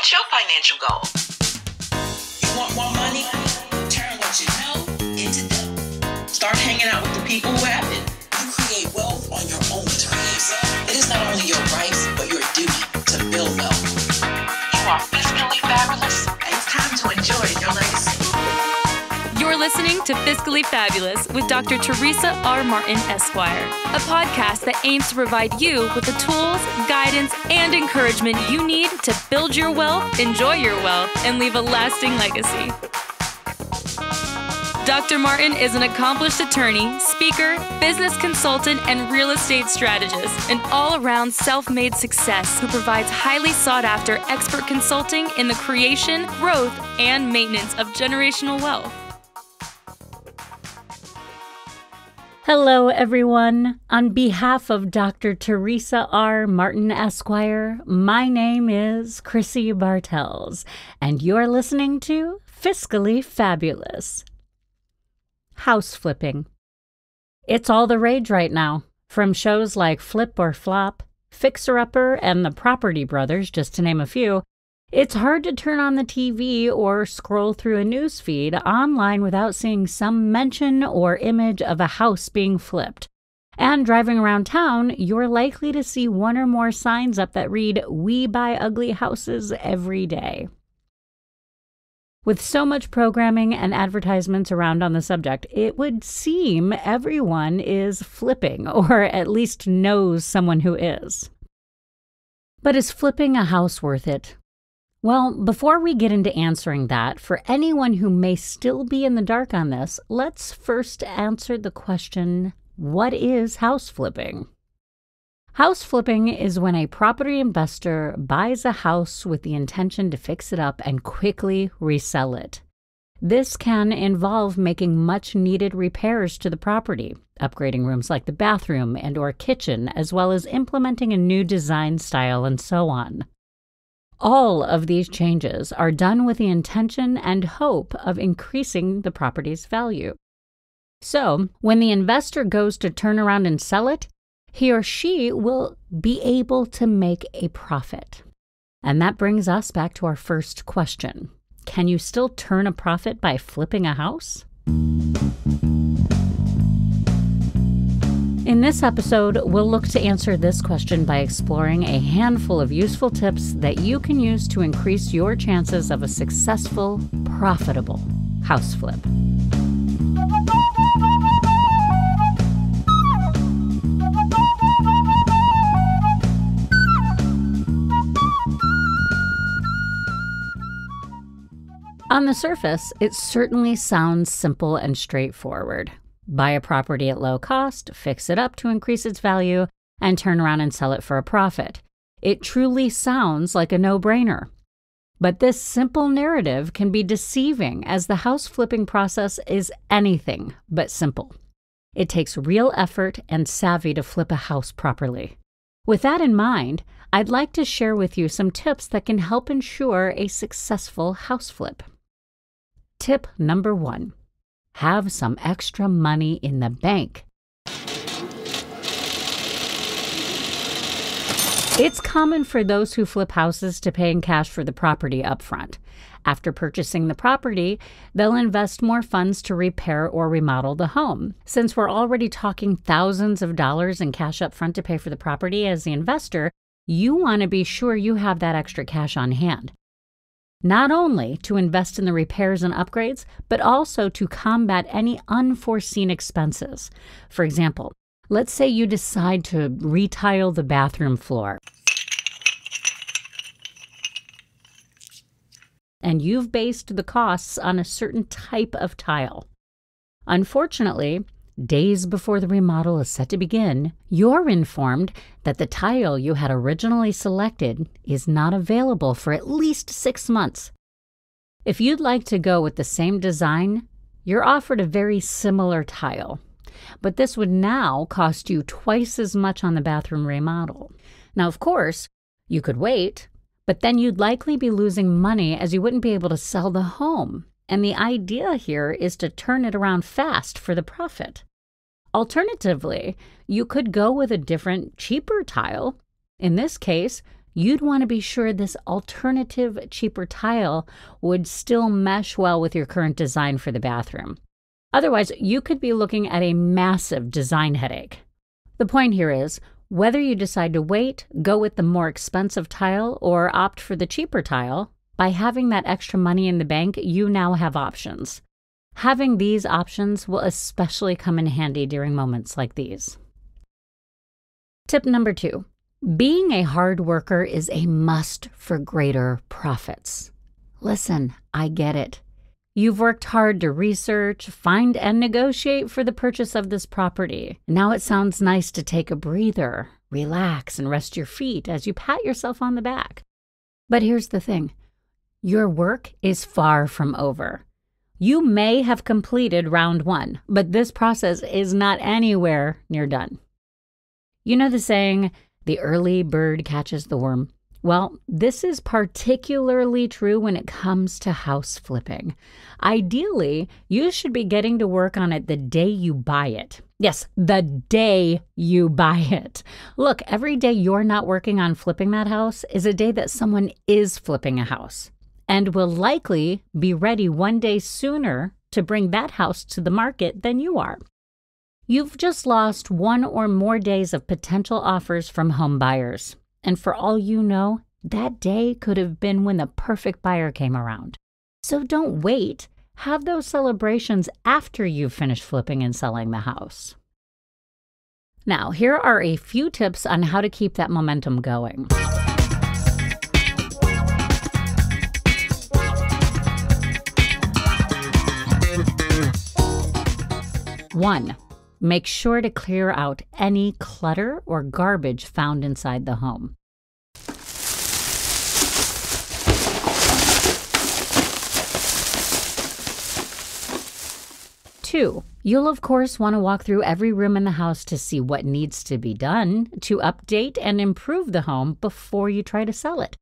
What's your financial goal? You want more money? Turn what you know into dough. Start hanging out with the people who have it. You create wealth on your own terms. It is not only your right, but your duty to build wealth. You are fiscally fabulous, And it's time to enjoy your legacy. You're listening to Fiscally Fabulous with Dr. Teresa R. Martin, Esquire, a podcast that aims to provide you with the tools, guidance, and encouragement you need to build your wealth, enjoy your wealth, and leave a lasting legacy. Dr. Martin is an accomplished attorney, speaker, business consultant, and real estate strategist, an all-around self-made success who provides highly sought-after expert consulting in the creation, growth, and maintenance of generational wealth. Hello, everyone. On behalf of Dr. Teresa R. Martin, Esquire, my name is Chrissy Bartels, and you're listening to Fiscally Fabulous. House flipping. It's all the rage right now, from shows like Flip or Flop, Fixer Upper, and The Property Brothers, just to name a few. It's hard to turn on the TV or scroll through a news feed online without seeing some mention or image of a house being flipped. And driving around town, you're likely to see one or more signs up that read, "We buy ugly houses every day." With so much programming and advertisements around on the subject, it would seem everyone is flipping, or at least knows someone who is. But is flipping a house worth it? Well, before we get into answering that, for anyone who may still be in the dark on this, let's first answer the question, what is house flipping? House flipping is when a property investor buys a house with the intention to fix it up and quickly resell it. This can involve making much-needed repairs to the property, upgrading rooms like the bathroom and/or kitchen, as well as implementing a new design style and so on. All of these changes are done with the intention and hope of increasing the property's value. So, when the investor goes to turn around and sell it, he or she will be able to make a profit. And that brings us back to our first question. Can you still turn a profit by flipping a house? In this episode, we'll look to answer this question by exploring a handful of useful tips that you can use to increase your chances of a successful, profitable house flip. On the surface, it certainly sounds simple and straightforward. Buy a property at low cost, fix it up to increase its value, and turn around and sell it for a profit. It truly sounds like a no-brainer. But this simple narrative can be deceiving, as the house flipping process is anything but simple. It takes real effort and savvy to flip a house properly. With that in mind, I'd like to share with you some tips that can help ensure a successful house flip. Tip number 1. Have some extra money in the bank. It's common for those who flip houses to pay in cash for the property up front. After purchasing the property, they'll invest more funds to repair or remodel the home. Since we're already talking thousands of dollars in cash up front to pay for the property as the investor, you want to be sure you have that extra cash on hand. Not only to invest in the repairs and upgrades, but also to combat any unforeseen expenses. For example, let's say you decide to retile the bathroom floor, and you've based the costs on a certain type of tile. Unfortunately, days before the remodel is set to begin, you're informed that the tile you had originally selected is not available for at least 6 months. If you'd like to go with the same design, you're offered a very similar tile, but this would now cost you twice as much on the bathroom remodel. Now, of course, you could wait, but then you'd likely be losing money as you wouldn't be able to sell the home. And the idea here is to turn it around fast for the profit. Alternatively, you could go with a different, cheaper tile. In this case, you'd want to be sure this alternative, cheaper tile would still mesh well with your current design for the bathroom. Otherwise, you could be looking at a massive design headache. The point here is, whether you decide to wait, go with the more expensive tile, or opt for the cheaper tile, by having that extra money in the bank, you now have options. Having these options will especially come in handy during moments like these. Tip number 2. Being a hard worker is a must for greater profits. Listen, I get it. You've worked hard to research, find, and negotiate for the purchase of this property. Now it sounds nice to take a breather, relax, and rest your feet as you pat yourself on the back. But here's the thing. Your work is far from over. You may have completed round 1, but this process is not anywhere near done. You know the saying, the early bird catches the worm? Well, this is particularly true when it comes to house flipping. Ideally, you should be getting to work on it the day you buy it. Yes, the day you buy it. Look, every day you're not working on flipping that house is a day that someone is flipping a house, and will likely be ready one day sooner to bring that house to the market than you are. You've just lost 1 or more days of potential offers from home buyers. And for all you know, that day could have been when the perfect buyer came around. So don't wait. Have those celebrations after you've finished flipping and selling the house. Now, here are a few tips on how to keep that momentum going. 1. Make sure to clear out any clutter or garbage found inside the home. 2. You'll of course want to walk through every room in the house to see what needs to be done to update and improve the home before you try to sell it.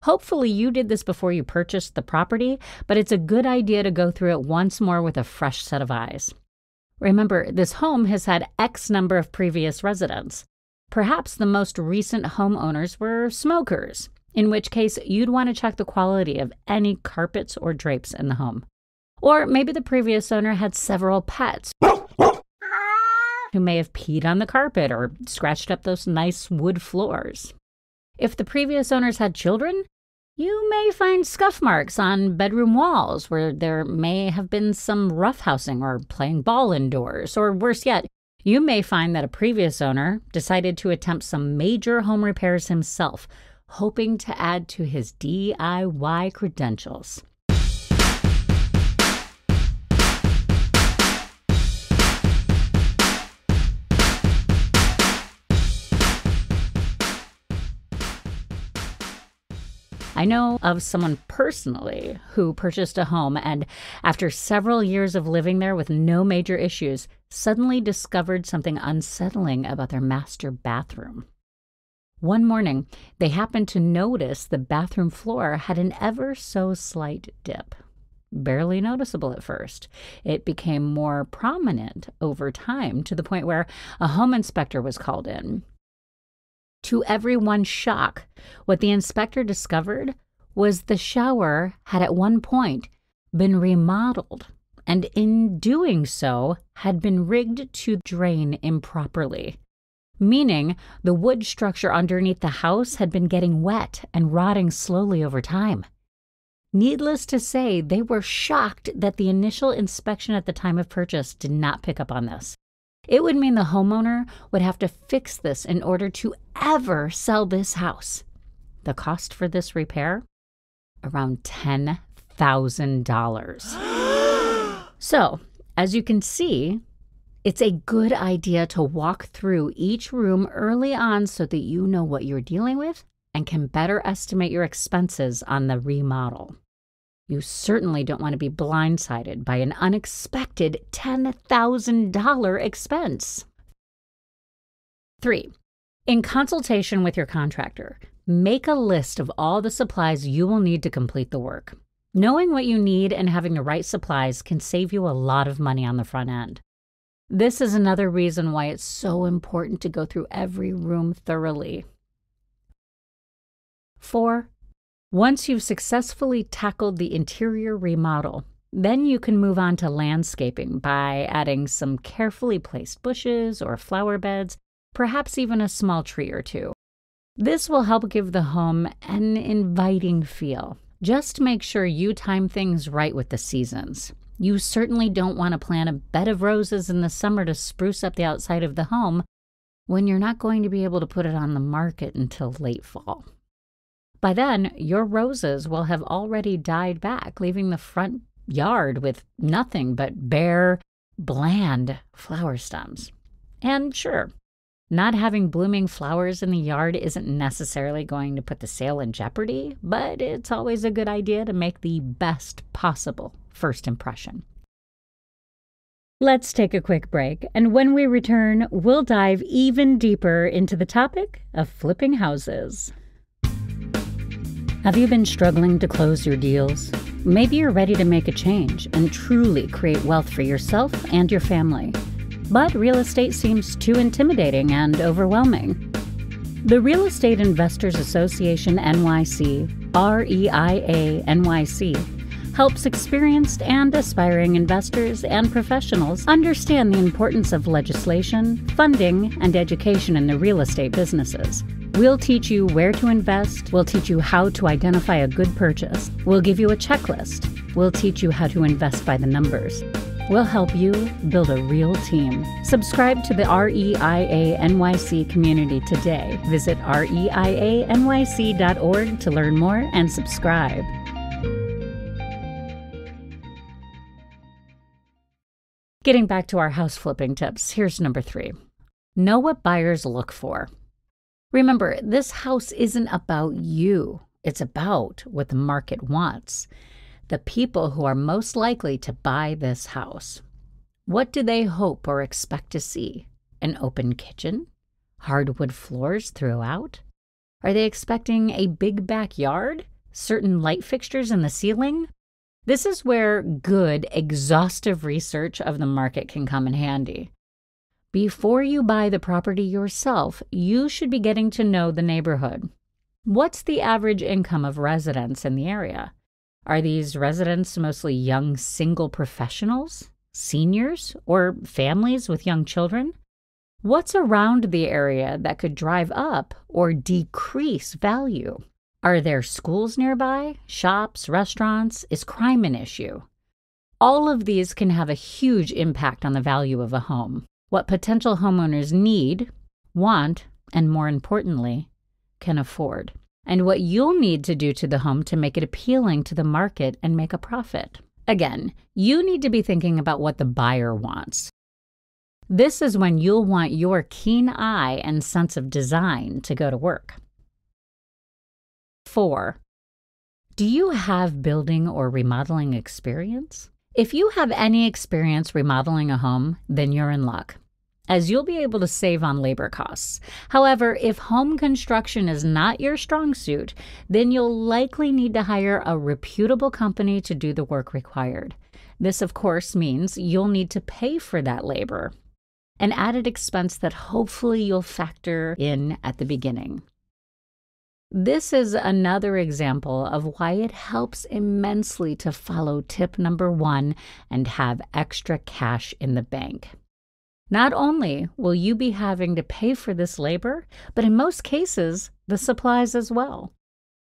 Hopefully you did this before you purchased the property, but it's a good idea to go through it once more with a fresh set of eyes. Remember, this home has had X number of previous residents. Perhaps the most recent homeowners were smokers, in which case you'd want to check the quality of any carpets or drapes in the home. Or maybe the previous owner had several pets who may have peed on the carpet or scratched up those nice wood floors. If the previous owners had children, you may find scuff marks on bedroom walls where there may have been some roughhousing or playing ball indoors. Or worse yet, you may find that a previous owner decided to attempt some major home repairs himself, hoping to add to his DIY credentials. I know of someone personally who purchased a home and, after several years of living there with no major issues, suddenly discovered something unsettling about their master bathroom. One morning, they happened to notice the bathroom floor had an ever so slight dip. Barely noticeable at first. It became more prominent over time to the point where a home inspector was called in. To everyone's shock, what the inspector discovered was the shower had at one point been remodeled, and in doing so had been rigged to drain improperly, meaning the wood structure underneath the house had been getting wet and rotting slowly over time. Needless to say, they were shocked that the initial inspection at the time of purchase did not pick up on this. It would mean the homeowner would have to fix this in order to ever sell this house. The cost for this repair? Around $10,000. So, as you can see, it's a good idea to walk through each room early on so that you know what you're dealing with and can better estimate your expenses on the remodel. You certainly don't want to be blindsided by an unexpected $10,000 expense. 3. In consultation with your contractor, make a list of all the supplies you will need to complete the work. Knowing what you need and having the right supplies can save you a lot of money on the front end. This is another reason why it's so important to go through every room thoroughly. 4. Once you've successfully tackled the interior remodel, then you can move on to landscaping by adding some carefully placed bushes or flower beds, perhaps even a small tree or two. This will help give the home an inviting feel. Just make sure you time things right with the seasons. You certainly don't want to plant a bed of roses in the summer to spruce up the outside of the home when you're not going to be able to put it on the market until late fall. By then, your roses will have already died back, leaving the front yard with nothing but bare, bland flower stems. And sure, not having blooming flowers in the yard isn't necessarily going to put the sale in jeopardy, but it's always a good idea to make the best possible first impression. Let's take a quick break, and when we return, we'll dive even deeper into the topic of flipping houses. Have you been struggling to close your deals? Maybe you're ready to make a change and truly create wealth for yourself and your family. But real estate seems too intimidating and overwhelming. The Real Estate Investors Association NYC, REIA NYC, helps experienced and aspiring investors and professionals understand the importance of legislation, funding, and education in the real estate businesses. We'll teach you where to invest. We'll teach you how to identify a good purchase. We'll give you a checklist. We'll teach you how to invest by the numbers. We'll help you build a real team. Subscribe to the REIA NYC community today. Visit reianyc.org to learn more and subscribe. Getting back to our house flipping tips, here's number 3. Know what buyers look for. Remember, this house isn't about you. It's about what the market wants. The people who are most likely to buy this house. What do they hope or expect to see? An open kitchen? Hardwood floors throughout? Are they expecting a big backyard? Certain light fixtures in the ceiling? This is where good, exhaustive research of the market can come in handy. Before you buy the property yourself, you should be getting to know the neighborhood. What's the average income of residents in the area? Are these residents mostly young single professionals, seniors, or families with young children? What's around the area that could drive up or decrease value? Are there schools nearby, shops, restaurants? Is crime an issue? All of these can have a huge impact on the value of a home. What potential homeowners need, want, and more importantly, can afford. And what you'll need to do to the home to make it appealing to the market and make a profit. Again, you need to be thinking about what the buyer wants. This is when you'll want your keen eye and sense of design to go to work. 4. Do you have building or remodeling experience? If you have any experience remodeling a home, then you're in luck, as you'll be able to save on labor costs. However, if home construction is not your strong suit, then you'll likely need to hire a reputable company to do the work required. This, of course, means you'll need to pay for that labor, an added expense that hopefully you'll factor in at the beginning. This is another example of why it helps immensely to follow tip number 1 and have extra cash in the bank. Not only will you be having to pay for this labor, but in most cases, the supplies as well.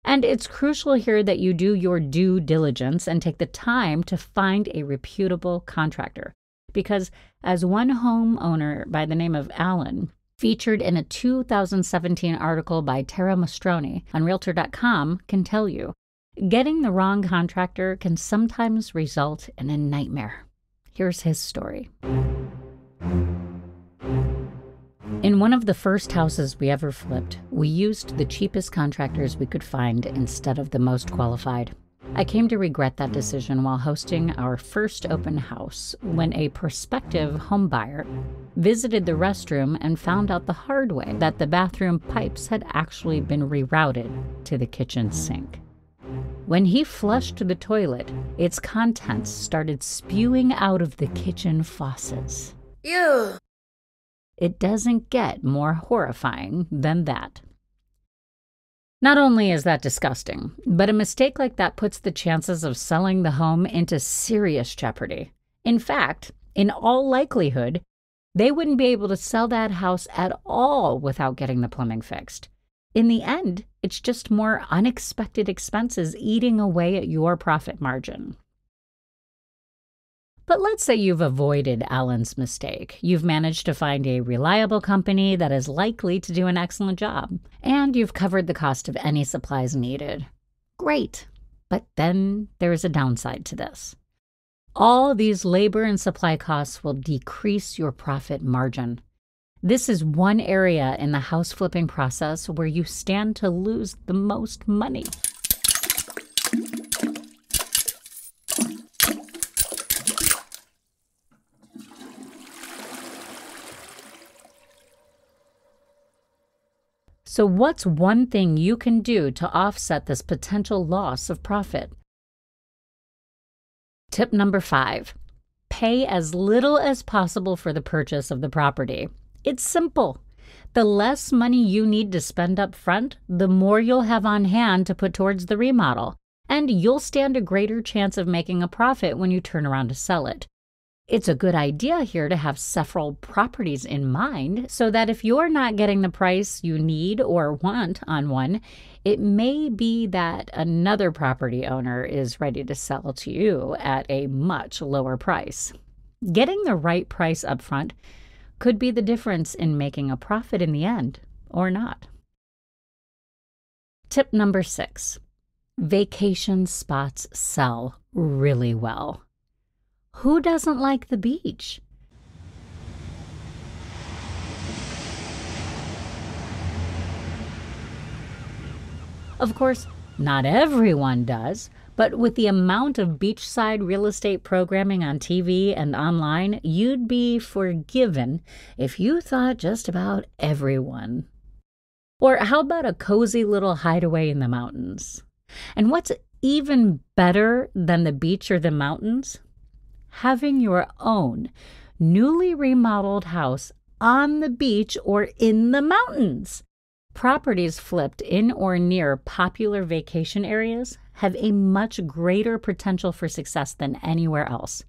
And it's crucial here that you do your due diligence and take the time to find a reputable contractor. Because as one homeowner by the name of Alan, featured in a 2017 article by Tara Mastroni on Realtor.com, can tell you, getting the wrong contractor can sometimes result in a nightmare. Here's his story. In one of the first houses we ever flipped, we used the cheapest contractors we could find instead of the most qualified. I came to regret that decision while hosting our first open house when a prospective home buyer visited the restroom and found out the hard way that the bathroom pipes had actually been rerouted to the kitchen sink. When he flushed the toilet, its contents started spewing out of the kitchen faucets. Ew. It doesn't get more horrifying than that. Not only is that disgusting, but a mistake like that puts the chances of selling the home into serious jeopardy. In fact, in all likelihood, they wouldn't be able to sell that house at all without getting the plumbing fixed. In the end, it's just more unexpected expenses eating away at your profit margin. But let's say you've avoided Alan's mistake. You've managed to find a reliable company that is likely to do an excellent job, and you've covered the cost of any supplies needed. Great, but then there is a downside to this. All these labor and supply costs will decrease your profit margin. This is one area in the house flipping process where you stand to lose the most money. So what's one thing you can do to offset this potential loss of profit? Tip number 5, pay as little as possible for the purchase of the property. It's simple. The less money you need to spend up front, the more you'll have on hand to put towards the remodel, and you'll stand a greater chance of making a profit when you turn around to sell it. It's a good idea here to have several properties in mind so that if you're not getting the price you need or want on one, it may be that another property owner is ready to sell to you at a much lower price. Getting the right price up front could be the difference in making a profit in the end or not. Tip number 6, vacation spots sell really well. Who doesn't like the beach? Of course, not everyone does, but with the amount of beachside real estate programming on TV and online, you'd be forgiven if you thought just about everyone. Or how about a cozy little hideaway in the mountains? And what's even better than the beach or the mountains? Having your own newly remodeled house on the beach or in the mountains. Properties flipped in or near popular vacation areas have a much greater potential for success than anywhere else.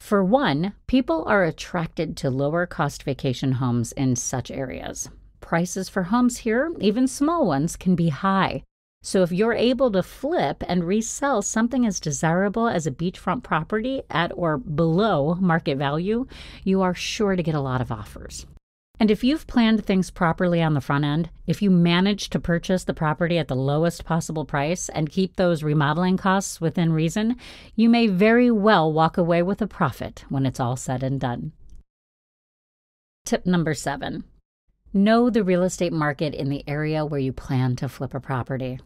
For one, people are attracted to lower-cost vacation homes in such areas. Prices for homes here, even small ones, can be high. So if you're able to flip and resell something as desirable as a beachfront property at or below market value, you are sure to get a lot of offers. And if you've planned things properly on the front end, if you manage to purchase the property at the lowest possible price and keep those remodeling costs within reason, you may very well walk away with a profit when it's all said and done. Tip number 7, know the real estate market in the area where you plan to flip a property.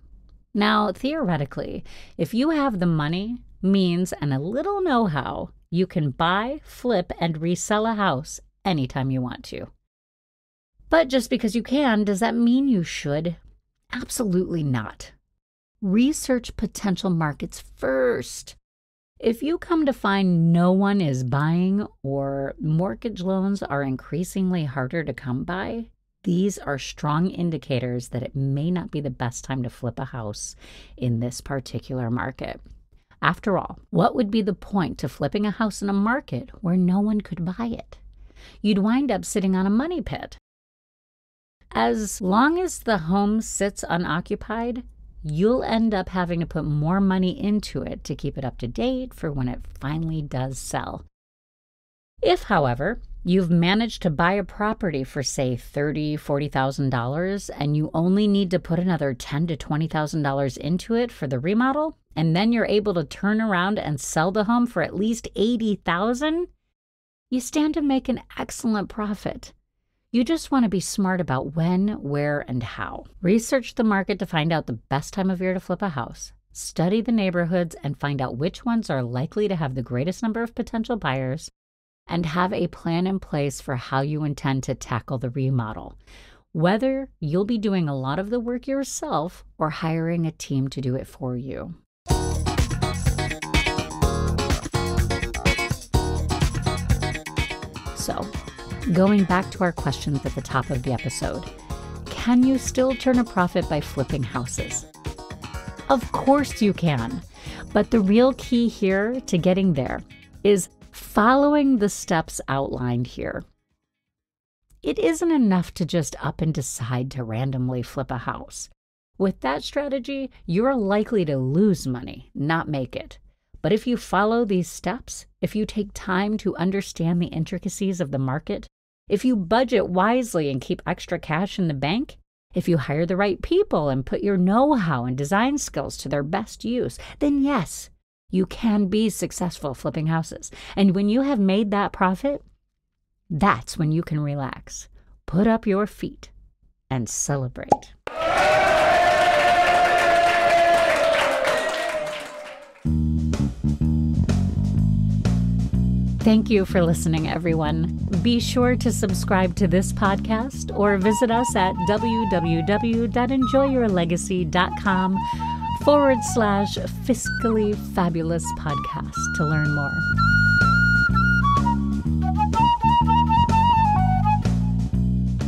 Now, theoretically, if you have the money, means, and a little know-how, you can buy, flip, and resell a house anytime you want to. But just because you can, does that mean you should? Absolutely not. Research potential markets first. If you come to find no one is buying or mortgage loans are increasingly harder to come by, these are strong indicators that it may not be the best time to flip a house in this particular market. After all, what would be the point to flipping a house in a market where no one could buy it? You'd wind up sitting on a money pit. As long as the home sits unoccupied, you'll end up having to put more money into it to keep it up to date for when it finally does sell. If, however, you've managed to buy a property for, say, $30,000, $40,000, and you only need to put another $10,000 to $20,000 into it for the remodel, and then you're able to turn around and sell the home for at least $80,000, you stand to make an excellent profit. You just want to be smart about when, where, and how. Research the market to find out the best time of year to flip a house. Study the neighborhoods and find out which ones are likely to have the greatest number of potential buyers, and have a plan in place for how you intend to tackle the remodel, whether you'll be doing a lot of the work yourself or hiring a team to do it for you. So, going back to our questions at the top of the episode, can you still turn a profit by flipping houses? Of course you can. But the real key here to getting there is following the steps outlined here. It isn't enough to just up and decide to randomly flip a house. With that strategy, you're likely to lose money, not make it. But if you follow these steps, if you take time to understand the intricacies of the market, if you budget wisely and keep extra cash in the bank, if you hire the right people and put your know-how and design skills to their best use, then yes, you can be successful flipping houses. And when you have made that profit, that's when you can relax, put up your feet, and celebrate. Thank you for listening, everyone. Be sure to subscribe to this podcast or visit us at www.enjoyyourlegacy.com/Fiscally Fabulous Podcast to learn more.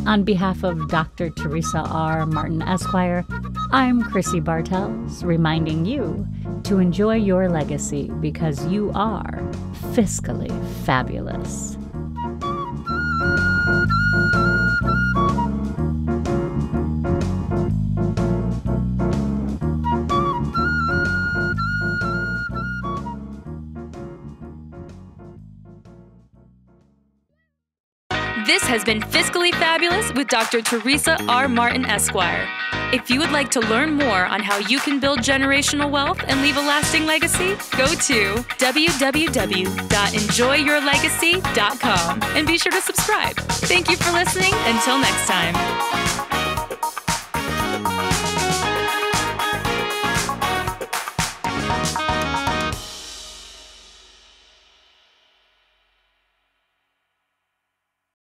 On behalf of Dr. Teresa R. Martin, Esquire, I'm Chrissy Bartels, reminding you to enjoy your legacy because you are fiscally fabulous. This has been Fiscally Fabulous with Dr. Teresa R. Martin, Esquire. If you would like to learn more on how you can build generational wealth and leave a lasting legacy, go to www.enjoyyourlegacy.com and be sure to subscribe. Thank you for listening. Until next time.